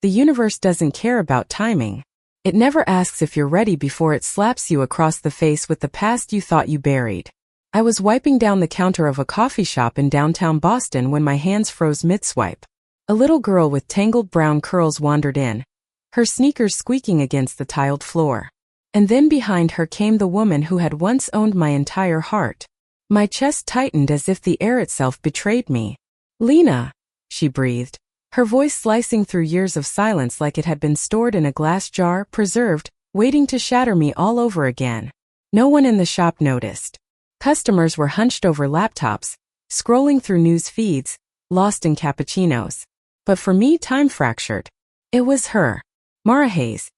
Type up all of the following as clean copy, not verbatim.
The universe doesn't care about timing. It never asks if you're ready before it slaps you across the face with the past you thought you buried. I was wiping down the counter of a coffee shop in downtown Boston when my hands froze mid-swipe. A little girl with tangled brown curls wandered in, her sneakers squeaking against the tiled floor. And then behind her came the woman who had once owned my entire heart. My chest tightened as if the air itself betrayed me. "Lena," she breathed, her voice slicing through years of silence like it had been stored in a glass jar, preserved, waiting to shatter me all over again. No one in the shop noticed. Customers were hunched over laptops, scrolling through news feeds, lost in cappuccinos. But for me, time fractured. It was her, Mara Hayes,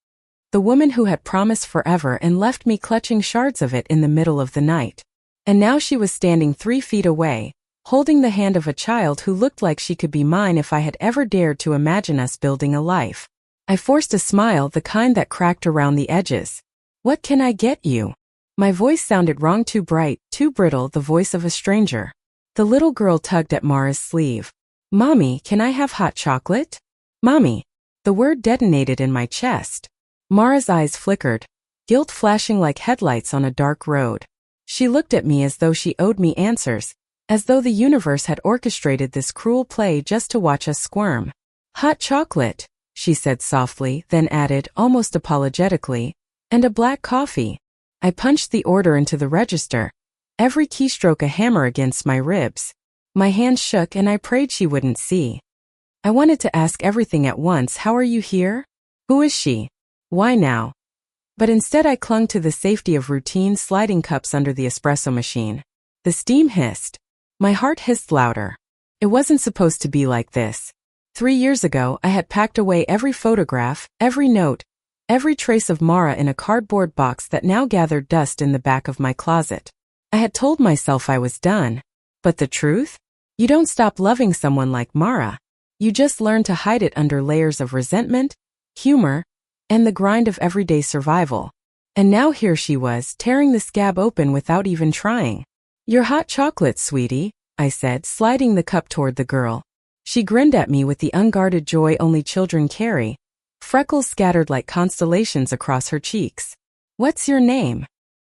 the woman who had promised forever and left me clutching shards of it in the middle of the night. And now she was standing 3 feet away, holding the hand of a child who looked like she could be mine if I had ever dared to imagine us building a life. I forced a smile, the kind that cracked around the edges. "What can I get you?" My voice sounded wrong, too bright, too brittle, the voice of a stranger. The little girl tugged at Mara's sleeve. "Mommy, can I have hot chocolate?" "Mommy." The word detonated in my chest. Mara's eyes flickered, guilt flashing like headlights on a dark road. She looked at me as though she owed me answers, as though the universe had orchestrated this cruel play just to watch us squirm. "Hot chocolate," she said softly, then added, almost apologetically, "and a black coffee." I punched the order into the register, every keystroke a hammer against my ribs. My hands shook and I prayed she wouldn't see. I wanted to ask everything at once. "How are you here? Who is she? Why now?" But instead I clung to the safety of routine, sliding cups under the espresso machine. The steam hissed. My heart hissed louder. It wasn't supposed to be like this. 3 years ago, I had packed away every photograph, every note, every trace of Mara in a cardboard box that now gathered dust in the back of my closet. I had told myself I was done. But the truth? You don't stop loving someone like Mara. You just learn to hide it under layers of resentment, humor, and the grind of everyday survival. And now here she was, tearing the scab open without even trying. "Your hot chocolate, sweetie," I said, sliding the cup toward the girl. She grinned at me with the unguarded joy only children carry, freckles scattered like constellations across her cheeks. "What's your name?"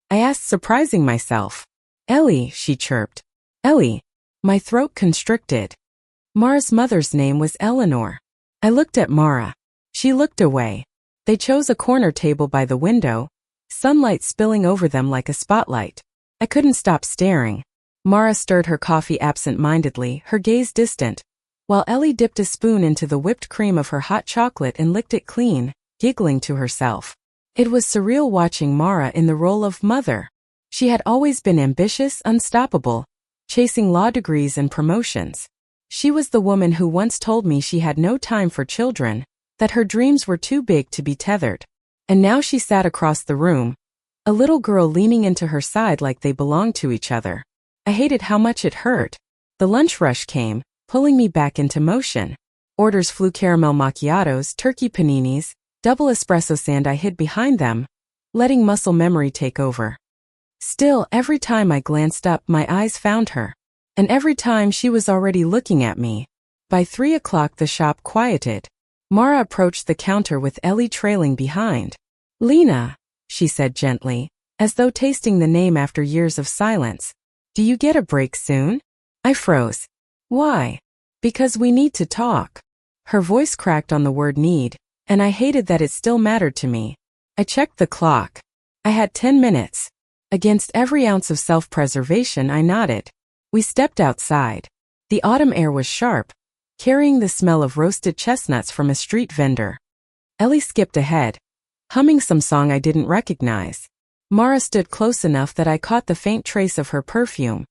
I asked, surprising myself. "Ellie," she chirped. "Ellie." My throat constricted. Mara's mother's name was Eleanor. I looked at Mara. She looked away. They chose a corner table by the window, sunlight spilling over them like a spotlight. I couldn't stop staring. Mara stirred her coffee absent-mindedly, her gaze distant, while Ellie dipped a spoon into the whipped cream of her hot chocolate and licked it clean, giggling to herself. It was surreal watching Mara in the role of mother. She had always been ambitious, unstoppable, chasing law degrees and promotions. She was the woman who once told me she had no time for children, that her dreams were too big to be tethered. And now she sat across the room, a little girl leaning into her side like they belonged to each other. I hated how much it hurt. The lunch rush came, pulling me back into motion. Orders flew: caramel macchiatos, turkey paninis, double espresso sand. I hid behind them, letting muscle memory take over. Still, every time I glanced up, my eyes found her. And every time she was already looking at me. By 3 o'clock the shop quieted. Mara approached the counter with Ellie trailing behind. "Lena," she said gently, as though tasting the name after years of silence. "Do you get a break soon?" I froze. "Why?" "Because we need to talk." Her voice cracked on the word need, and I hated that it still mattered to me. I checked the clock. I had 10 minutes. Against every ounce of self-preservation, I nodded. We stepped outside. The autumn air was sharp, carrying the smell of roasted chestnuts from a street vendor. Ellie skipped ahead, humming some song I didn't recognize. Mara stood close enough that I caught the faint trace of her perfume,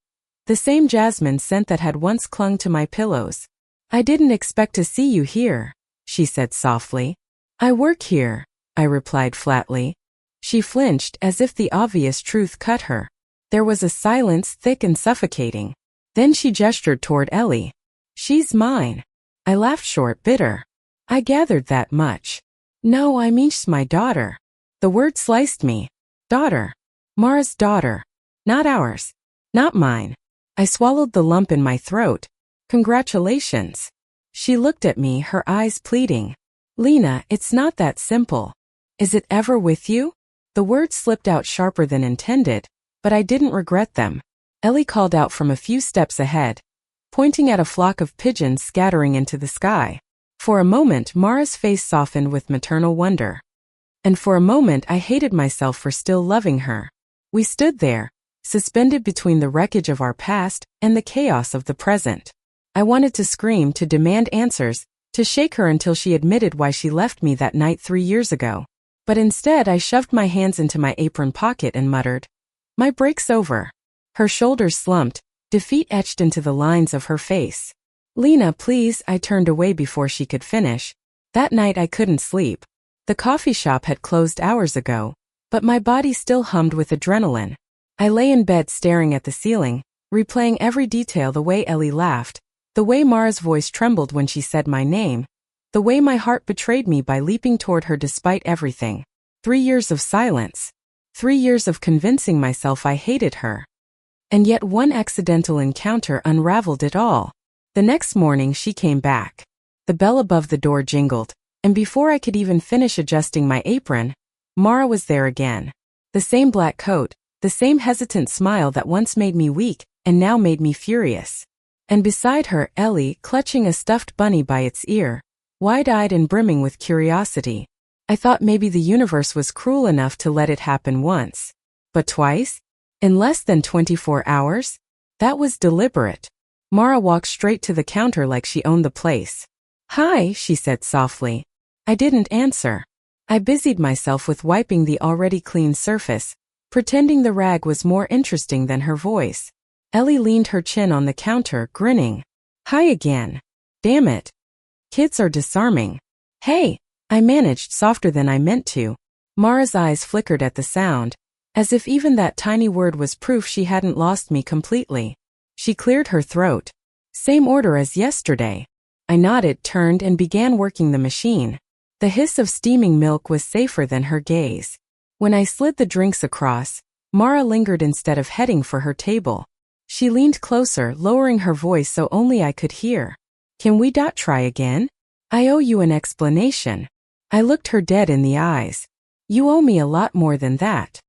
the same jasmine scent that had once clung to my pillows. "I didn't expect to see you here," she said softly. "I work here," I replied flatly. She flinched as if the obvious truth cut her. There was a silence, thick and suffocating. Then she gestured toward Ellie. "She's mine." I laughed short, bitter. "I gathered that much." "No, I mean she's my daughter." The word sliced me. Daughter. Mara's daughter. Not ours. Not mine. I swallowed the lump in my throat. "Congratulations." She looked at me, her eyes pleading. Lena, it's not that simple. Is it ever with you? The words slipped out sharper than intended, but I didn't regret them. Ellie called out from a few steps ahead, pointing at a flock of pigeons scattering into the sky. For a moment, Mara's face softened with maternal wonder. And for a moment, I hated myself for still loving her. We stood there, suspended between the wreckage of our past and the chaos of the present. I wanted to scream, to demand answers, to shake her until she admitted why she left me that night 3 years ago. But instead, I shoved my hands into my apron pocket and muttered, "My break's over." Her shoulders slumped, defeat etched into the lines of her face. "Lena, please," I turned away before she could finish. That night I couldn't sleep. The coffee shop had closed hours ago, but my body still hummed with adrenaline. I lay in bed staring at the ceiling, replaying every detail: the way Ellie laughed, the way Mara's voice trembled when she said my name, the way my heart betrayed me by leaping toward her despite everything. 3 years of silence. 3 years of convincing myself I hated her. And yet one accidental encounter unraveled it all. The next morning she came back. The bell above the door jingled, and before I could even finish adjusting my apron, Mara was there again. The same black coat, the same hesitant smile that once made me weak and now made me furious. And beside her, Ellie, clutching a stuffed bunny by its ear, wide-eyed and brimming with curiosity. I thought maybe the universe was cruel enough to let it happen once. But twice? In less than 24 hours? That was deliberate. Mara walked straight to the counter like she owned the place. "Hi," she said softly. I didn't answer. I busied myself with wiping the already clean surface, pretending the rag was more interesting than her voice. Ellie leaned her chin on the counter, grinning. "Hi again. Damn it. Kids are disarming." "Hey," I managed, softer than I meant to. Mara's eyes flickered at the sound, as if even that tiny word was proof she hadn't lost me completely. She cleared her throat. "Same order as yesterday." I nodded, turned, and began working the machine. The hiss of steaming milk was safer than her gaze. When I slid the drinks across, Mara lingered instead of heading for her table. She leaned closer, lowering her voice so only I could hear. "Can we try again? I owe you an explanation." I looked her dead in the eyes. "You owe me a lot more than that."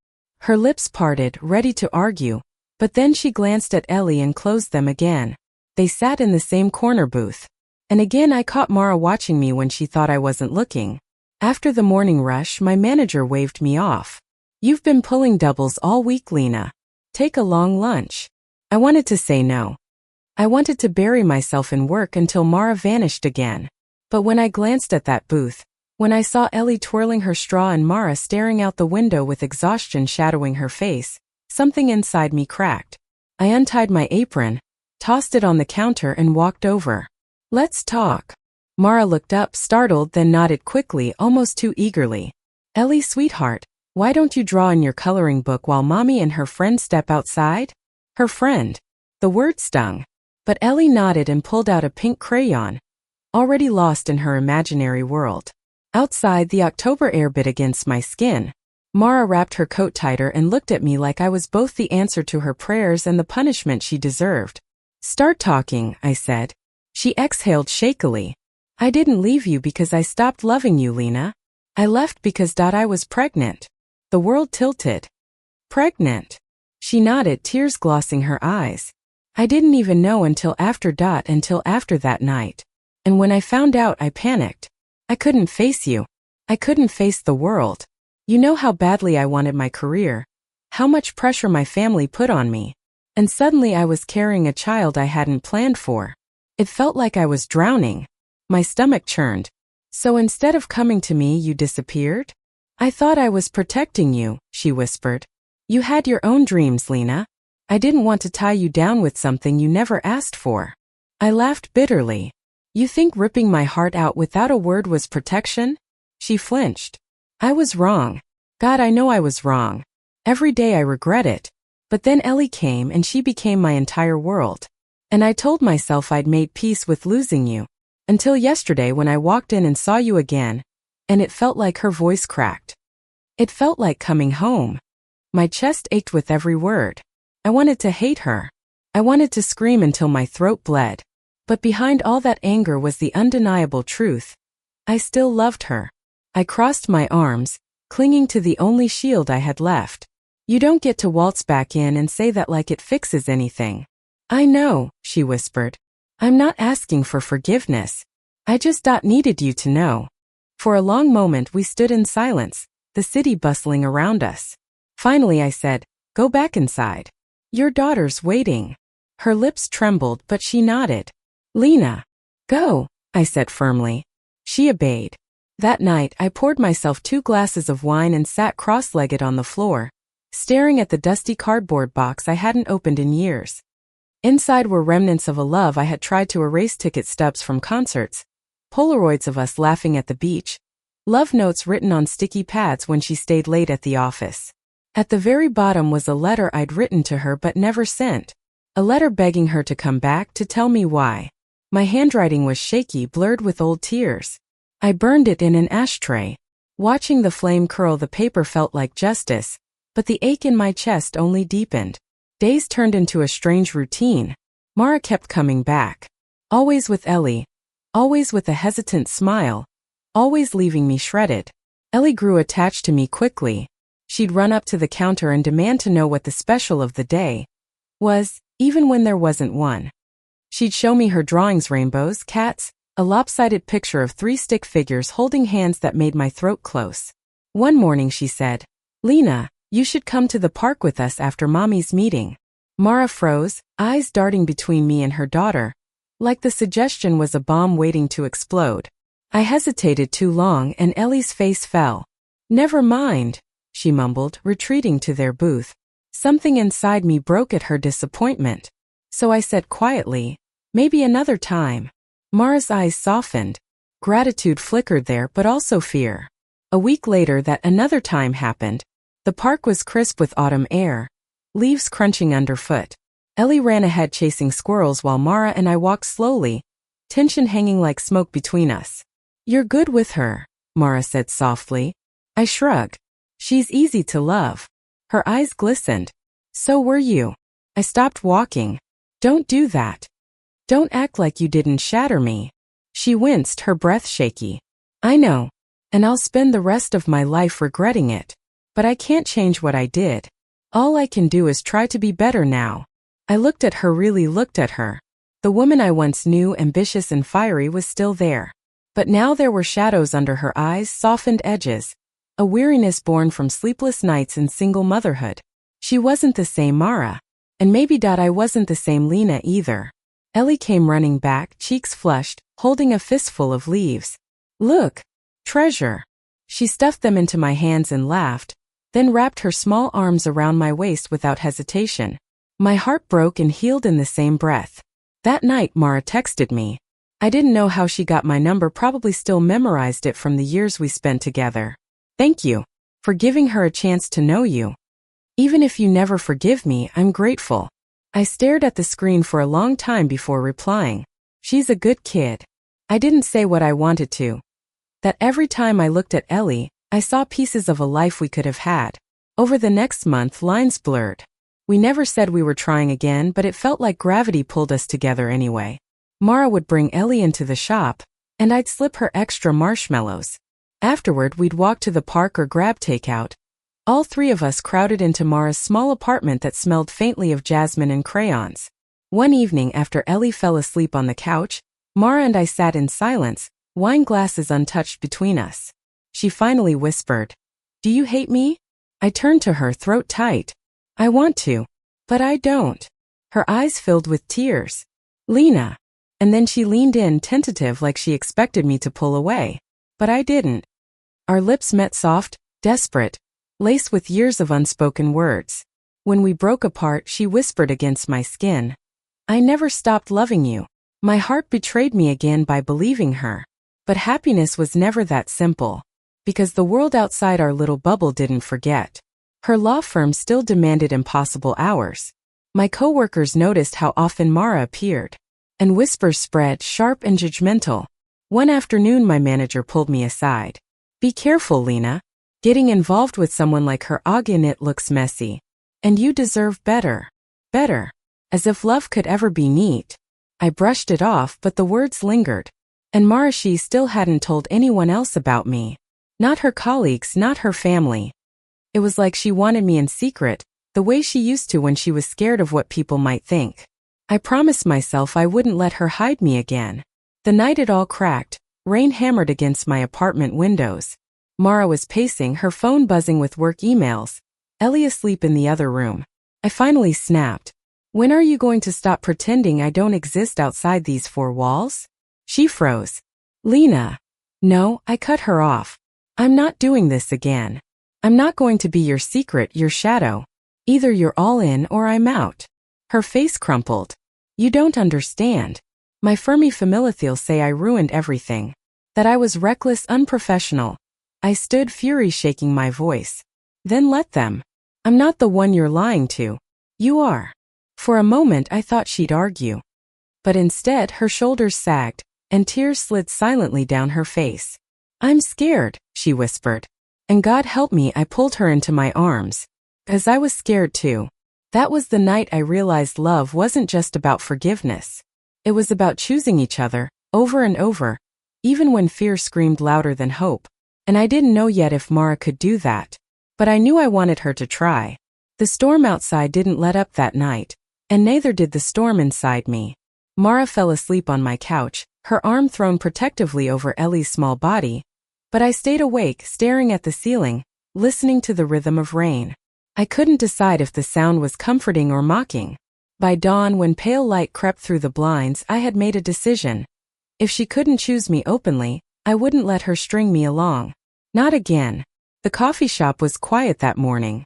Her lips parted, ready to argue, but then she glanced at Ellie and closed them again. They sat in the same corner booth. And again I caught Mara watching me when she thought I wasn't looking. After the morning rush, my manager waved me off. "You've been pulling doubles all week, Lena. Take a long lunch." I wanted to say no. I wanted to bury myself in work until Mara vanished again. But when I glanced at that booth, when I saw Ellie twirling her straw and Mara staring out the window with exhaustion shadowing her face, something inside me cracked. I untied my apron, tossed it on the counter, and walked over. "Let's talk." Mara looked up, startled, then nodded quickly, almost too eagerly. "Ellie, sweetheart, why don't you draw in your coloring book while Mommy and her friend step outside?" Her friend. The word stung. But Ellie nodded and pulled out a pink crayon, already lost in her imaginary world. Outside, the October air bit against my skin. Mara wrapped her coat tighter and looked at me like I was both the answer to her prayers and the punishment she deserved. "Start talking," I said. She exhaled shakily. "I didn't leave you because I stopped loving you, Lena. I left because I was pregnant." The world tilted. "Pregnant?" She nodded, tears glossing her eyes. "I didn't even know until after that night. And when I found out, I panicked. I couldn't face you. I couldn't face the world. You know how badly I wanted my career, how much pressure my family put on me. And suddenly I was carrying a child I hadn't planned for. It felt like I was drowning. My stomach churned. So instead of coming to me, you disappeared? I thought I was protecting you," she whispered. "You had your own dreams, Lena. I didn't want to tie you down with something you never asked for." I laughed bitterly. "You think ripping my heart out without a word was protection?" She flinched. "I was wrong. God, I know I was wrong. Every day I regret it. But then Ellie came and she became my entire world. And I told myself I'd made peace with losing you. Until yesterday when I walked in and saw you again, and it felt like," her voice cracked. "It felt like coming home." My chest ached with every word. I wanted to hate her. I wanted to scream until my throat bled. But behind all that anger was the undeniable truth. I still loved her. I crossed my arms, clinging to the only shield I had left. You don't get to waltz back in and say that like it fixes anything. I know, she whispered. I'm not asking for forgiveness. I just needed you to know. For a long moment we stood in silence, the city bustling around us. Finally I said, go back inside. Your daughter's waiting. Her lips trembled but she nodded. Lena. Go, I said firmly. She obeyed. That night I poured myself 2 glasses of wine and sat cross-legged on the floor, staring at the dusty cardboard box I hadn't opened in years. Inside were remnants of a love I had tried to erase, ticket stubs from concerts, Polaroids of us laughing at the beach, love notes written on sticky pads when she stayed late at the office. At the very bottom was a letter I'd written to her but never sent. A letter begging her to come back, to tell me why. My handwriting was shaky, blurred with old tears. I burned it in an ashtray. Watching the flame curl, the paper felt like justice, but the ache in my chest only deepened. Days turned into a strange routine. Mara kept coming back. Always with Ellie. Always with a hesitant smile. Always leaving me shredded. Ellie grew attached to me quickly. She'd run up to the counter and demand to know what the special of the day was, even when there wasn't one. She'd show me her drawings, rainbows, cats, a lopsided picture of 3 stick figures holding hands that made my throat close. One morning she said, Lena, you should come to the park with us after Mommy's meeting. Mara froze, eyes darting between me and her daughter, like the suggestion was a bomb waiting to explode. I hesitated too long and Ellie's face fell. Never mind, she mumbled, retreating to their booth. Something inside me broke at her disappointment. So I said quietly, maybe another time. Mara's eyes softened. Gratitude flickered there, but also fear. A week later that another time happened. The park was crisp with autumn air, leaves crunching underfoot. Ellie ran ahead chasing squirrels while Mara and I walked slowly, tension hanging like smoke between us. You're good with her, Mara said softly. I shrugged. She's easy to love. Her eyes glistened. So were you. I stopped walking. Don't do that. Don't act like you didn't shatter me. She winced, her breath shaky. I know. And I'll spend the rest of my life regretting it. But I can't change what I did. All I can do is try to be better now. I looked at her, really looked at her. The woman I once knew, ambitious and fiery, was still there. But now there were shadows under her eyes, softened edges, a weariness born from sleepless nights and single motherhood. She wasn't the same Mara. And maybe I wasn't the same Lena either. Ellie came running back, cheeks flushed, holding a fistful of leaves. Look, treasure. She stuffed them into my hands and laughed, then wrapped her small arms around my waist without hesitation. My heart broke and healed in the same breath. That night Mara texted me. I didn't know how she got my number, probably still memorized it from the years we spent together. Thank you for giving her a chance to know you. Even if you never forgive me, I'm grateful. I stared at the screen for a long time before replying. She's a good kid. I didn't say what I wanted to. That every time I looked at Ellie, I saw pieces of a life we could have had. Over the next month, lines blurred. We never said we were trying again, but it felt like gravity pulled us together anyway. Mara would bring Ellie into the shop, and I'd slip her extra marshmallows. Afterward, we'd walk to the park or grab takeout. All 3 of us crowded into Mara's small apartment that smelled faintly of jasmine and crayons. One evening after Ellie fell asleep on the couch, Mara and I sat in silence, wine glasses untouched between us. She finally whispered, Do you hate me? I turned to her, throat tight. I want to, but I don't. Her eyes filled with tears. Lena. And then she leaned in, tentative, like she expected me to pull away. But I didn't. Our lips met, soft, desperate, laced with years of unspoken words. When we broke apart, she whispered against my skin, I never stopped loving you. My heart betrayed me again by believing her. But happiness was never that simple. Because the world outside our little bubble didn't forget. Her law firm still demanded impossible hours. My coworkers noticed how often Mara appeared. And whispers spread, sharp and judgmental. One afternoon my manager pulled me aside. Be careful, Lena. Getting involved with someone like her, again, it looks messy. And you deserve better. Better. As if love could ever be neat. I brushed it off, but the words lingered. And Mara, she still hadn't told anyone else about me. Not her colleagues, not her family. It was like she wanted me in secret, the way she used to when she was scared of what people might think. I promised myself I wouldn't let her hide me again. The night it all cracked, rain hammered against my apartment windows. Mara was pacing, her phone buzzing with work emails. Ellie asleep in the other room. I finally snapped. When are you going to stop pretending I don't exist outside these four walls? She froze. Lena. No, I cut her off. I'm not doing this again. I'm not going to be your secret, your shadow. Either you're all in or I'm out. Her face crumpled. You don't understand. My Fermi familial say I ruined everything. That I was reckless, unprofessional. I stood, fury shaking my voice. Then let them. I'm not the one you're lying to. You are. For a moment I thought she'd argue. But instead her shoulders sagged, and tears slid silently down her face. I'm scared, she whispered. And God help me, I pulled her into my arms. 'Cause I was scared too. That was the night I realized love wasn't just about forgiveness. It was about choosing each other, over and over, even when fear screamed louder than hope. And I didn't know yet if Mara could do that. But I knew I wanted her to try. The storm outside didn't let up that night, and neither did the storm inside me. Mara fell asleep on my couch, her arm thrown protectively over Ellie's small body, but I stayed awake, staring at the ceiling, listening to the rhythm of rain. I couldn't decide if the sound was comforting or mocking. By dawn, when pale light crept through the blinds, I had made a decision. If she couldn't choose me openly, I wouldn't let her string me along. Not again. The coffee shop was quiet that morning.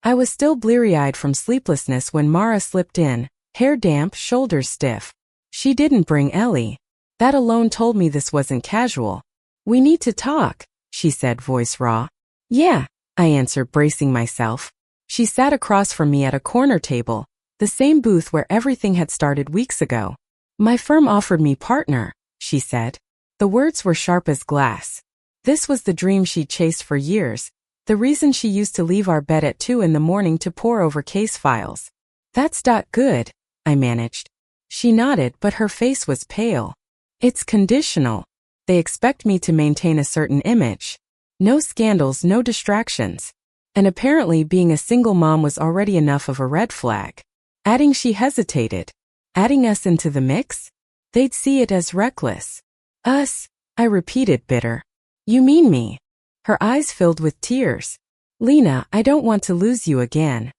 I was still bleary-eyed from sleeplessness when Mara slipped in, hair damp, shoulders stiff. She didn't bring Ellie. That alone told me this wasn't casual. We need to talk, she said, voice raw. Yeah, I answered, bracing myself. She sat across from me at a corner table, the same booth where everything had started weeks ago. My firm offered me partner, she said. The words were sharp as glass. This was the dream she'd chased for years, the reason she used to leave our bed at 2 in the morning to pore over case files. That's good, I managed. She nodded, but her face was pale. It's conditional. They expect me to maintain a certain image. No scandals, no distractions. And apparently being a single mom was already enough of a red flag. Adding she hesitated. Adding us into the mix? They'd see it as reckless. Us, I repeated, bitter. You mean me? Her eyes filled with tears. Lena, I don't want to lose you again.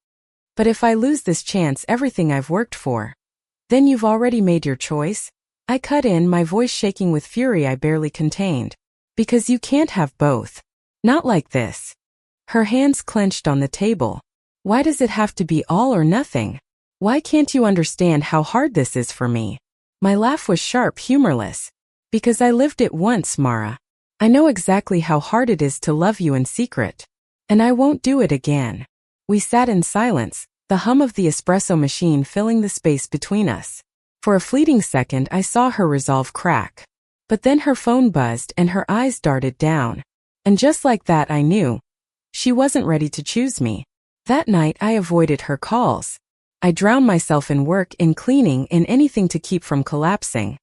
But if I lose this chance, everything I've worked for, then you've already made your choice? I cut in, my voice shaking with fury I barely contained. Because you can't have both. Not like this. Her hands clenched on the table. Why does it have to be all or nothing? Why can't you understand how hard this is for me? My laugh was sharp, humorless. Because I lived it once, Mara. I know exactly how hard it is to love you in secret. And I won't do it again. We sat in silence, the hum of the espresso machine filling the space between us. For a fleeting second I saw her resolve crack. But then her phone buzzed and her eyes darted down. And just like that I knew. She wasn't ready to choose me. That night I avoided her calls. I drowned myself in work, in cleaning, in anything to keep from collapsing.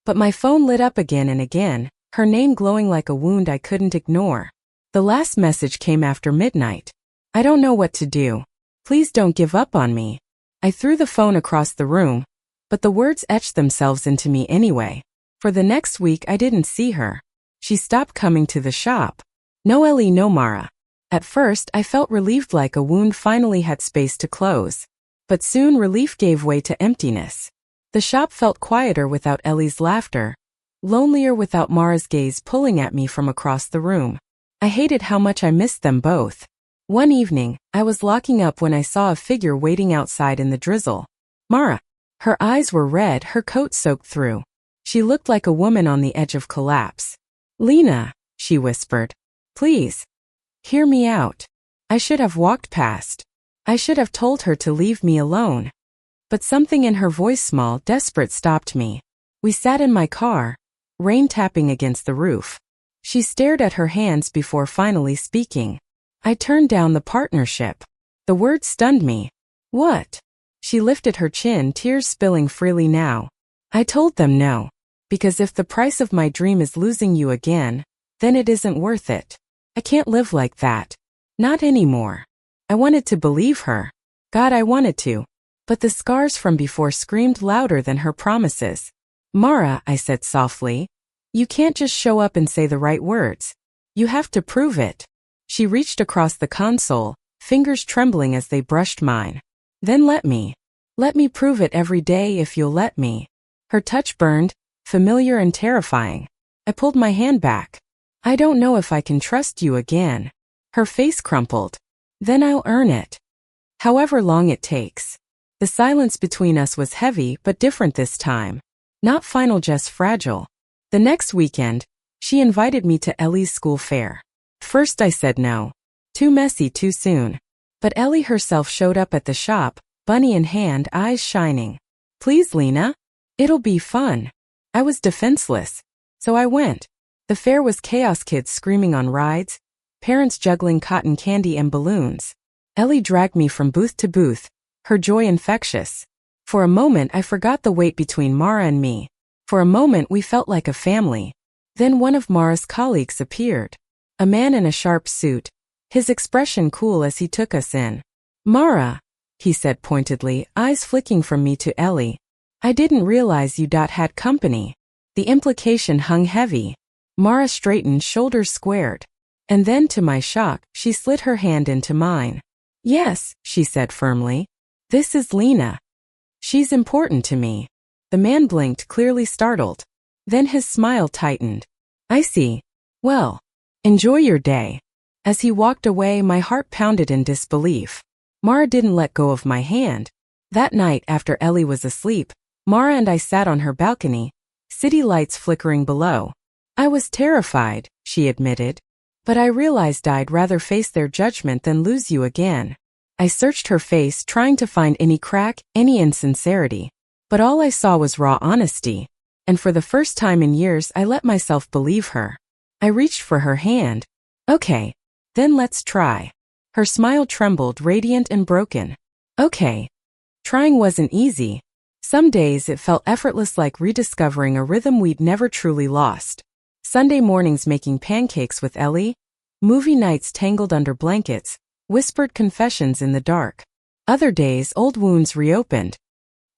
But my phone lit up again and again, her name glowing like a wound I couldn't ignore. The last message came after midnight. I don't know what to do. Please don't give up on me. I threw the phone across the room, but the words etched themselves into me anyway. For the next week I didn't see her. She stopped coming to the shop. No Ellie, no Mara. At first I felt relieved, like a wound finally had space to close. But soon relief gave way to emptiness. The shop felt quieter without Ellie's laughter, lonelier without Mara's gaze pulling at me from across the room. I hated how much I missed them both. One evening, I was locking up when I saw a figure waiting outside in the drizzle. Mara. Her eyes were red, her coat soaked through. She looked like a woman on the edge of collapse. Lena, she whispered. Please. Hear me out. I should have walked past. I should have told her to leave me alone. But something in her voice, small, desperate, stopped me. We sat in my car, rain tapping against the roof. She stared at her hands before finally speaking. I turned down the partnership. The word stunned me. What? She lifted her chin, tears spilling freely now. I told them no. Because if the price of my dream is losing you again, then it isn't worth it. I can't live like that. Not anymore. I wanted to believe her. God, I wanted to. But the scars from before screamed louder than her promises. Mara, I said softly, you can't just show up and say the right words. You have to prove it. She reached across the console, fingers trembling as they brushed mine. Then let me prove it every day if you'll let me. Her touch burned, familiar and terrifying. I pulled my hand back. I don't know if I can trust you again. Her face crumpled. Then I'll earn it. However long it takes. The silence between us was heavy but different this time. Not final, just fragile. The next weekend, she invited me to Ellie's school fair. First I said no. Too messy too soon. But Ellie herself showed up at the shop, bunny in hand, eyes shining. Please, Lena. It'll be fun. I was defenseless. So I went. The fair was chaos, kids screaming on rides, parents juggling cotton candy and balloons. Ellie dragged me from booth to booth, her joy infectious. For a moment I forgot the weight between Mara and me. For a moment we felt like a family. Then one of Mara's colleagues appeared. A man in a sharp suit, his expression cool as he took us in. Mara, he said pointedly, eyes flicking from me to Ellie. I didn't realize you had company. The implication hung heavy. Mara straightened, shoulders squared. And then, to my shock, she slid her hand into mine. Yes, she said firmly. This is Lena. She's important to me. The man blinked, clearly startled. Then his smile tightened. I see. Well, enjoy your day. As he walked away, my heart pounded in disbelief. Mara didn't let go of my hand. That night, after Ellie was asleep, Mara and I sat on her balcony, city lights flickering below. I was terrified, she admitted. But I realized I'd rather face their judgment than lose you again. I searched her face, trying to find any crack, any insincerity. But all I saw was raw honesty. And for the first time in years, I let myself believe her. I reached for her hand. Okay. Then let's try. Her smile trembled, radiant and broken. Okay. Trying wasn't easy. Some days it felt effortless, like rediscovering a rhythm we'd never truly lost. Sunday mornings making pancakes with Ellie, movie nights tangled under blankets, whispered confessions in the dark. Other days old wounds reopened.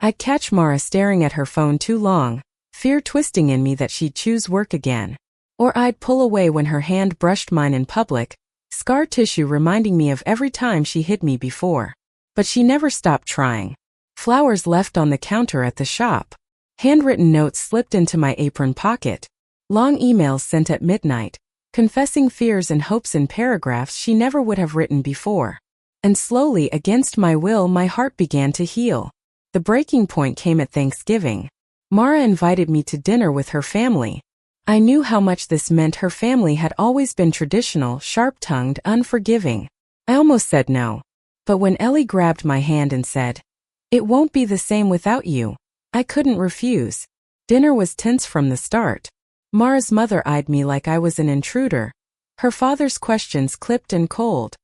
I'd catch Mara staring at her phone too long, fear twisting in me that she'd choose work again. Or I'd pull away when her hand brushed mine in public, scar tissue reminding me of every time she hit me before. But she never stopped trying. Flowers left on the counter at the shop. Handwritten notes slipped into my apron pocket. Long emails sent at midnight, confessing fears and hopes in paragraphs she never would have written before. And slowly, against my will, my heart began to heal. The breaking point came at Thanksgiving. Mara invited me to dinner with her family. I knew how much this meant. Her family had always been traditional, sharp-tongued, unforgiving. I almost said no. But when Ellie grabbed my hand and said, "It won't be the same without you," I couldn't refuse. Dinner was tense from the start. Mara's mother eyed me like I was an intruder. Her father's questions clipped and cold.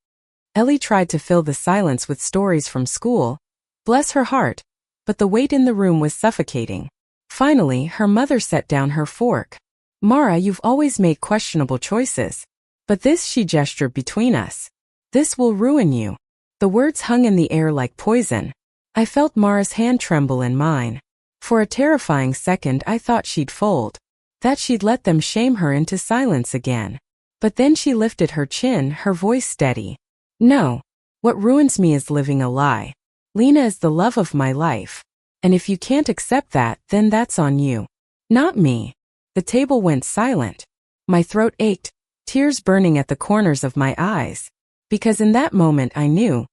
Ellie tried to fill the silence with stories from school. Bless her heart, but the weight in the room was suffocating. Finally, her mother set down her fork. "Mara, you've always made questionable choices. But this," she gestured between us. "This will ruin you." The words hung in the air like poison. I felt Mara's hand tremble in mine. For a terrifying second I thought she'd fold. That she'd let them shame her into silence again. But then she lifted her chin, her voice steady. "No. What ruins me is living a lie. Lena is the love of my life. And if you can't accept that, then that's on you. Not me." The table went silent. My throat ached, tears burning at the corners of my eyes. Because in that moment I knew.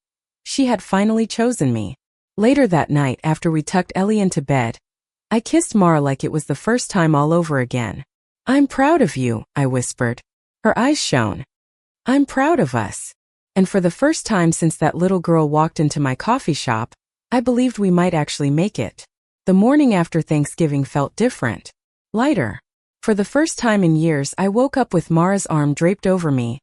She had finally chosen me. Later that night, after we tucked Ellie into bed, I kissed Mara like it was the first time all over again. "I'm proud of you," I whispered. Her eyes shone. "I'm proud of us." And for the first time since that little girl walked into my coffee shop, I believed we might actually make it. The morning after Thanksgiving felt different. Lighter. For the first time in years, I woke up with Mara's arm draped over me,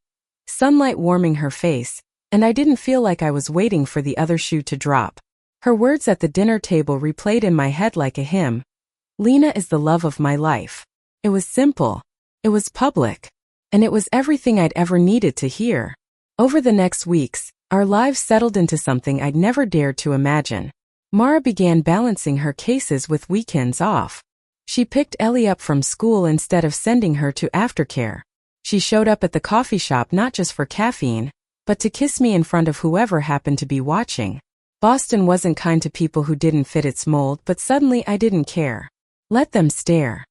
sunlight warming her face, and I didn't feel like I was waiting for the other shoe to drop. Her words at the dinner table replayed in my head like a hymn. Lena is the love of my life. It was simple. It was public. And it was everything I'd ever needed to hear. Over the next weeks, our lives settled into something I'd never dared to imagine. Mara began balancing her cases with weekends off. She picked Ellie up from school instead of sending her to aftercare. She showed up at the coffee shop not just for caffeine, but to kiss me in front of whoever happened to be watching. Boston wasn't kind to people who didn't fit its mold, but suddenly I didn't care. Let them stare.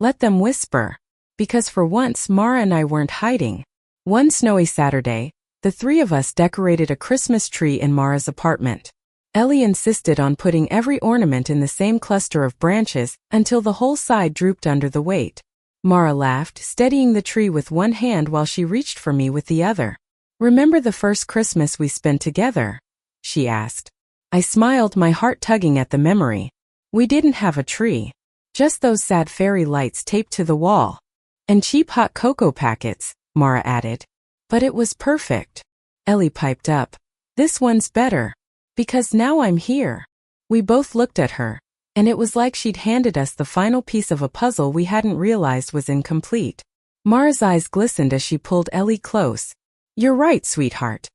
Let them whisper. Because for once Mara and I weren't hiding. One snowy Saturday, the three of us decorated a Christmas tree in Mara's apartment. Ellie insisted on putting every ornament in the same cluster of branches until the whole side drooped under the weight. Mara laughed, steadying the tree with one hand while she reached for me with the other. "Remember the first Christmas we spent together?" she asked. I smiled, my heart tugging at the memory. We didn't have a tree. Just those sad fairy lights taped to the wall. And cheap hot cocoa packets, Mara added. But it was perfect. Ellie piped up. "This one's better. Because now I'm here." We both looked at her, and it was like she'd handed us the final piece of a puzzle we hadn't realized was incomplete. Mara's eyes glistened as she pulled Ellie close. "You're right, sweetheart.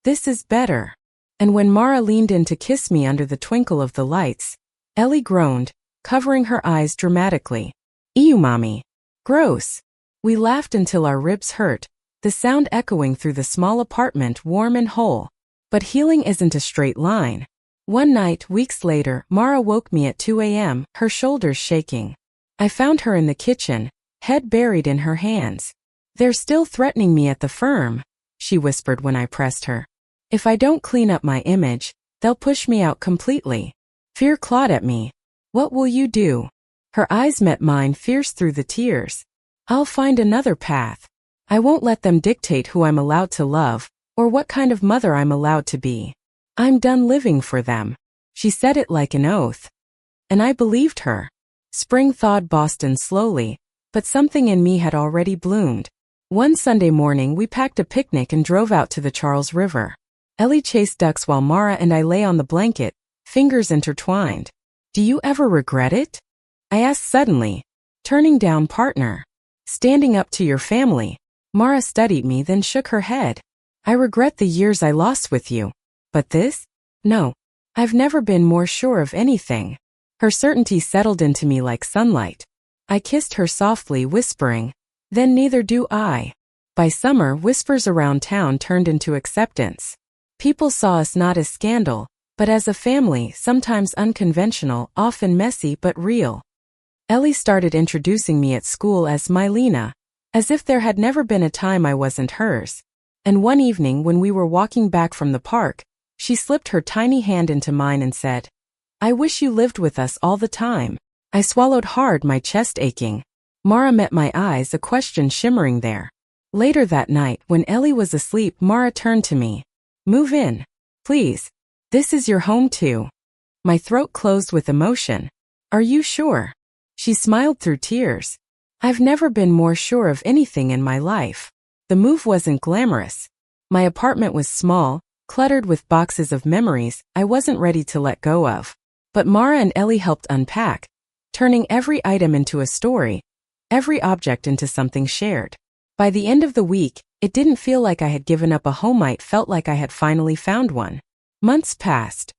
This is better." And when Mara leaned in to kiss me under the twinkle of the lights, Ellie groaned, covering her eyes dramatically. "Ew, mommy. Gross." We laughed until our ribs hurt, the sound echoing through the small apartment warm and whole. But healing isn't a straight line. One night, weeks later, Mara woke me at 2 a.m., her shoulders shaking. I found her in the kitchen, head buried in her hands. "They're still threatening me at the firm," she whispered when I pressed her. "If I don't clean up my image, they'll push me out completely." Fear clawed at me. "What will you do?" Her eyes met mine, fierce through the tears. "I'll find another path. I won't let them dictate who I'm allowed to love, or what kind of mother I'm allowed to be. I'm done living for them." She said it like an oath. And I believed her. Spring thawed Boston slowly, but something in me had already bloomed. One Sunday morning we packed a picnic and drove out to the Charles River. Ellie chased ducks while Mara and I lay on the blanket, fingers intertwined. "Do you ever regret it?" I asked suddenly. "Turning down partner? Standing up to your family?" Mara studied me, then shook her head. "I regret the years I lost with you. But this? No. I've never been more sure of anything." Her certainty settled into me like sunlight. I kissed her softly, whispering, "Then neither do I." By summer, whispers around town turned into acceptance. People saw us not as scandal, but as a family, sometimes unconventional, often messy but real. Ellie started introducing me at school as my Lena, as if there had never been a time I wasn't hers. And one evening when we were walking back from the park, she slipped her tiny hand into mine and said, "I wish you lived with us all the time." I swallowed hard, my chest aching. Mara met my eyes, a question shimmering there. Later that night, when Ellie was asleep, Mara turned to me. "Move in. Please. This is your home too." My throat closed with emotion. "Are you sure?" She smiled through tears. "I've never been more sure of anything in my life." The move wasn't glamorous. My apartment was small, cluttered with boxes of memories I wasn't ready to let go of. But Mara and Ellie helped unpack, turning every item into a story, every object into something shared. By the end of the week, it didn't feel like I had given up a home, it felt like I had finally found one. Months passed.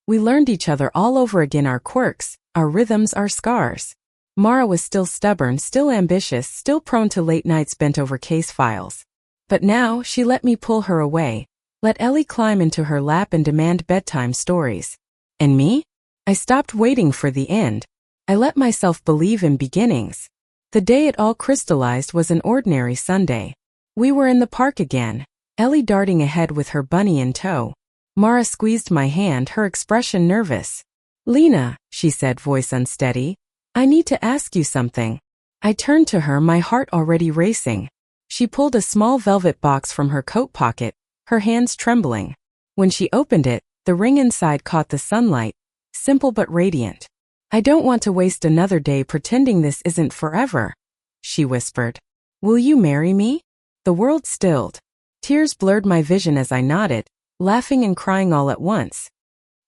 We learned each other all over again, our quirks, our rhythms, our scars. Mara was still stubborn, still ambitious, still prone to late nights bent over case files. But now she let me pull her away, let Ellie climb into her lap and demand bedtime stories. And me? I stopped waiting for the end. I let myself believe in beginnings. The day it all crystallized was an ordinary Sunday. We were in the park again, Ellie darting ahead with her bunny in tow. Mara squeezed my hand, her expression nervous. "Lena," she said, voice unsteady, "I need to ask you something." I turned to her, my heart already racing. She pulled a small velvet box from her coat pocket, her hands trembling. When she opened it, the ring inside caught the sunlight, simple but radiant. "I don't want to waste another day pretending this isn't forever," she whispered. "Will you marry me?" The world stilled. Tears blurred my vision as I nodded, laughing and crying all at once.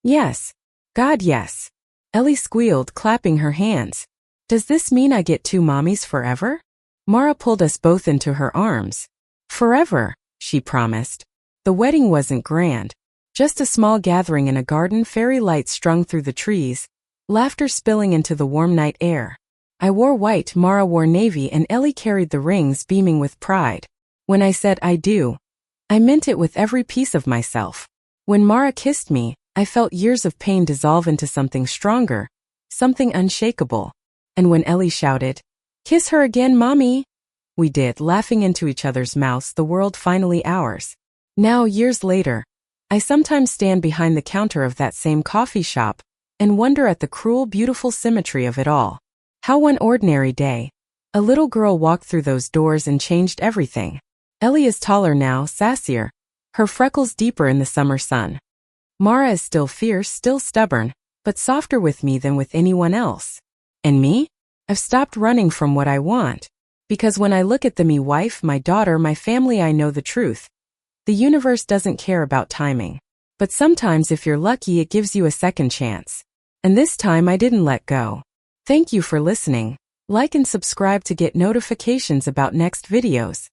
"Yes. God, yes." Ellie squealed, clapping her hands. Does this mean I get two mommies forever? Mara pulled us both into her arms. Forever, she promised. The wedding wasn't grand. Just a small gathering in a garden, fairy lights strung through the trees, laughter spilling into the warm night air. I wore white, Mara wore navy, and Ellie carried the rings, beaming with pride. When I said I do, I meant it with every piece of myself. When Mara kissed me, I felt years of pain dissolve into something stronger, something unshakable. And when Ellie shouted, "Kiss her again, Mommy!" we did, laughing into each other's mouths, the world finally ours. Now, years later, I sometimes stand behind the counter of that same coffee shop and wonder at the cruel, beautiful symmetry of it all. How one ordinary day, a little girl walked through those doors and changed everything. Ellie is taller now, sassier, her freckles deeper in the summer sun. Mara is still fierce, still stubborn, but softer with me than with anyone else. And me? I've stopped running from what I want. Because when I look at me wife, my daughter, my family, I know the truth. The universe doesn't care about timing. But sometimes if you're lucky, it gives you a second chance. And this time I didn't let go. Thank you for listening. Like and subscribe to get notifications about next videos.